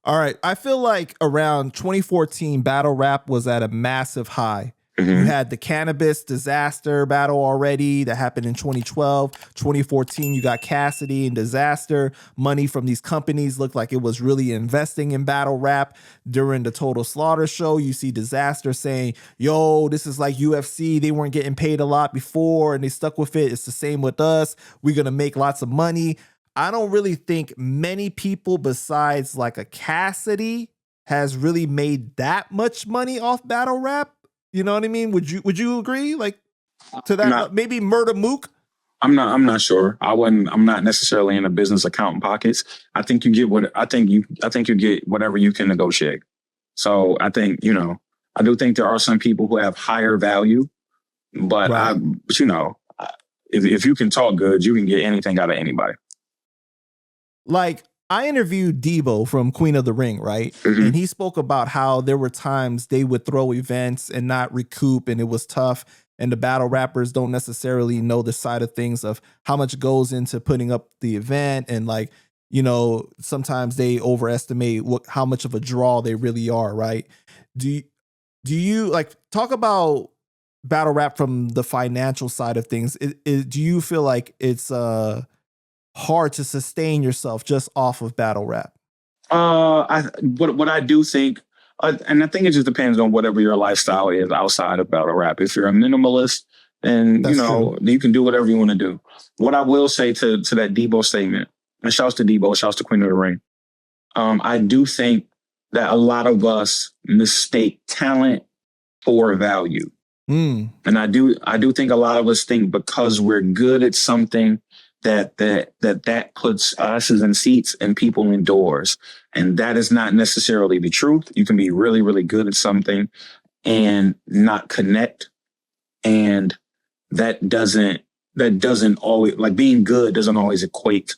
All right. I feel like around 2014, battle rap was at a massive high. Mm-hmm. You had the cannabis disaster battle already that happened in 2012. 2014, you got Cassidy and Disaster. Money from these companies looked like it was really investing in battle rap. During the Total Slaughter show, you see Disaster saying, yo, this is like UFC. They weren't getting paid a lot before and they stuck with it. It's the same with us. We're going to make lots of money. I don't really think many people besides like a Cassidy has really made that much money off battle rap. You know what I mean? Would you agree? Like to that, maybe Murder Mook? I'm not sure. I'm not necessarily in the business accountant pockets. I think you get whatever you can negotiate. So I think, I do think there are some people who have higher value, but right. If you can talk good, you can get anything out of anybody. Like, I interviewed Debo from Queen of the Ring, right? Mm-hmm. And he spoke about how there were times they would throw events and not recoup, and it was tough. And the battle rappers don't necessarily know the side of things of how much goes into putting up the event. And like, sometimes they overestimate how much of a draw they really are, right? Do you like talk about battle rap from the financial side of things? Do you feel like it's hard to sustain yourself just off of battle rap? What I do think, and I think it just depends on whatever your lifestyle is outside of battle rap. If you're a minimalist, then you can do whatever you want to do. What I will say to that Debo statement, and shouts to Debo, shouts to Queen of the Ring. I do think that a lot of us mistake talent for value. And I do think a lot of us think because we're good at something that puts asses in seats and people indoors. And that is not necessarily the truth. You can be really, really good at something and not connect. And that doesn't always, like, being good doesn't always equate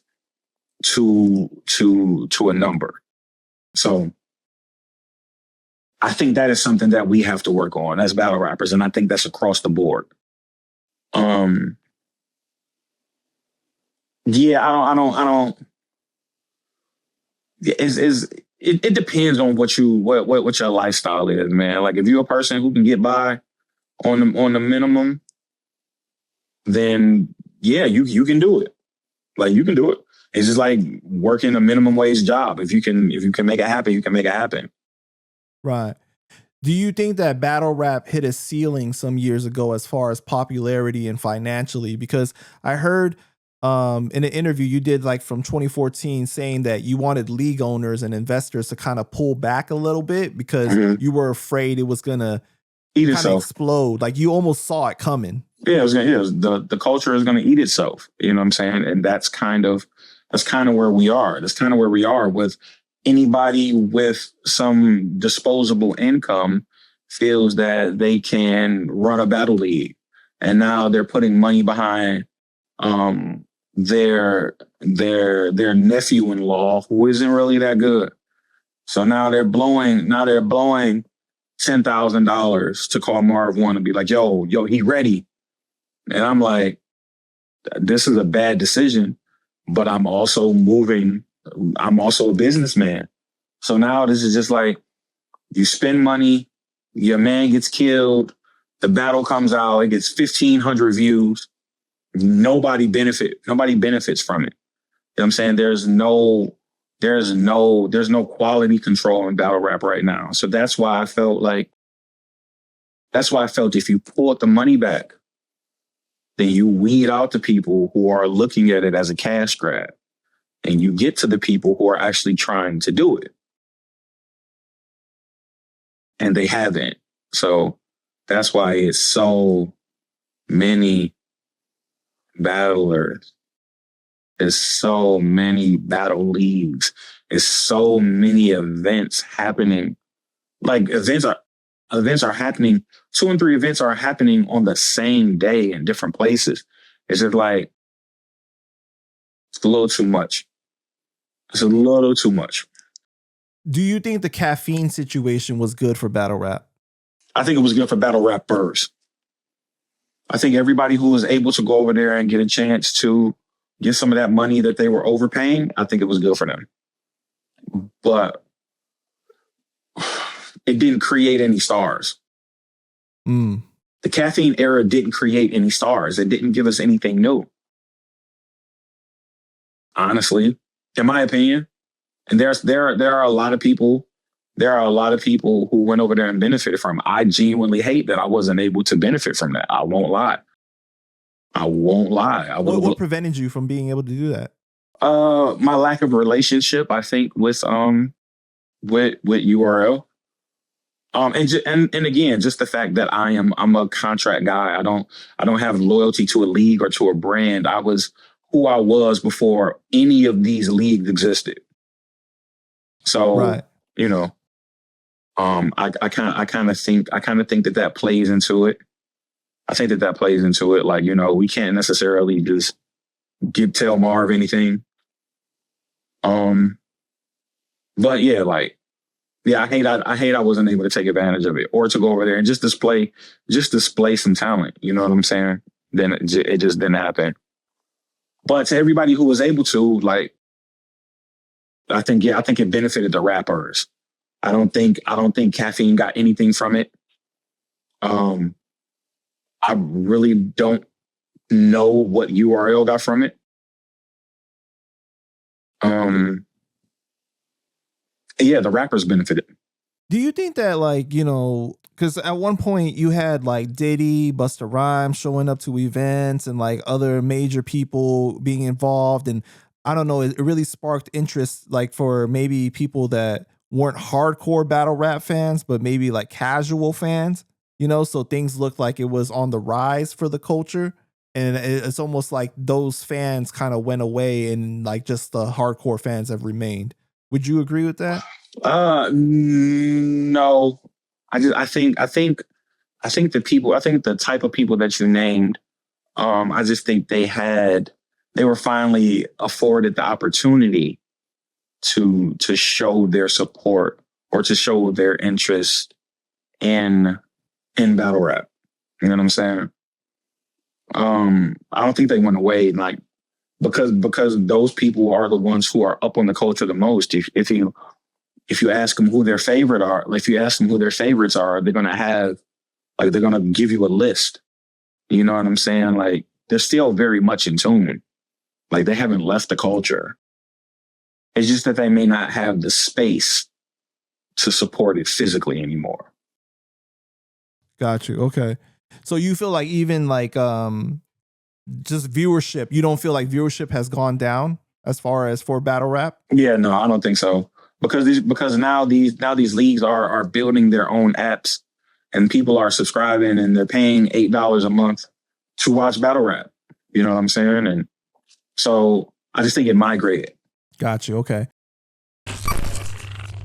to a number. So I think that is something that we have to work on as battle rappers. And I think that's across the board. Yeah, I don't. It depends on what your lifestyle is, man. Like, if you're a person who can get by on the minimum, then yeah, you can do it. Like, you can do it. It's just like working a minimum wage job. If you can make it happen, you can make it happen. Right. Do you think that battle rap hit a ceiling some years ago as far as popularity and financially? Because I heard in an interview you did like from 2014 saying that you wanted league owners and investors to kind of pull back a little bit because you were afraid it was going to kind of explode. Like, you almost saw it coming. Yeah, the culture is going to eat itself. You know what I'm saying? And that's kind of where we are. That's kind of where we are with anybody with some disposable income feels that they can run a battle league. And now they're putting money behind their nephew-in-law who isn't really that good. So now they're blowing $10,000 to call Marv Won and be like, yo, he ready. And I'm like, this is a bad decision, but I'm also a businessman. So now this is just like, you spend money, your man gets killed, the battle comes out, it gets 1,500 views. Nobody benefits from it. You know what I'm saying? There's no quality control in battle rap right now. So that's why I felt if you pulled the money back, then you weed out the people who are looking at it as a cash grab, and you get to the people who are actually trying to do it. And they haven't. So that's why it's so many battlers. There's so many battle leagues. There's so many events happening. Like, events are happening. 2 and 3 events are happening on the same day in different places. It's just like, it's a little too much. It's a little too much. Do you think the caffeine situation was good for battle rap? I think it was good for battle rappers. I think everybody who was able to go over there and get a chance to get some of that money that they were overpaying, I think it was good for them. But it didn't create any stars. The caffeine era didn't create any stars. It didn't give us anything new. Honestly, in my opinion. And there are a lot of people. There are a lot of people who went over there and benefited from it. I genuinely hate that I wasn't able to benefit from that. I won't lie. What prevented you from being able to do that? My lack of relationship, I think, with URL. And again, just the fact that I'm a contract guy. I don't have loyalty to a league or to a brand. I was who I was before any of these leagues existed. So, right. I kind of think that plays into it. I think that plays into it. Like, we can't necessarily just tell Marv anything. But yeah, I hate I wasn't able to take advantage of it or to go over there and just display some talent. You know what I'm saying? Then it just didn't happen. But to everybody who was able to, I think it benefited the rappers. I don't think caffeine got anything from it. I really don't know what URL got from it. Yeah, the rappers benefited. Do you think that because at one point you had Diddy, Busta Rhymes showing up to events and other major people being involved, and I don't know, it really sparked interest for maybe people that weren't hardcore battle rap fans, but maybe casual fans, so things looked like it was on the rise for the culture. And it's almost like those fans kind of went away and just the hardcore fans have remained. Would you agree with that? No. I think the type of people that you named, I just think they were finally afforded the opportunity to show their support or to show their interest in battle rap. You know what I'm saying? I don't think they went away because those people are the ones who are up on the culture the most. If you ask them who their favorite are, if you ask them who their favorites are, they're gonna give you a list. You know what I'm saying? They're still very much in tune. They haven't left the culture. It's just that they may not have the space to support it physically anymore. Got you. Okay. So you feel even just viewership, you don't feel like viewership has gone down as far as for battle rap? Yeah, no, I don't think so. Because now these leagues are building their own apps and people are subscribing and they're paying $8 a month to watch battle rap. You know what I'm saying? And so I just think it migrated. Got you. Okay.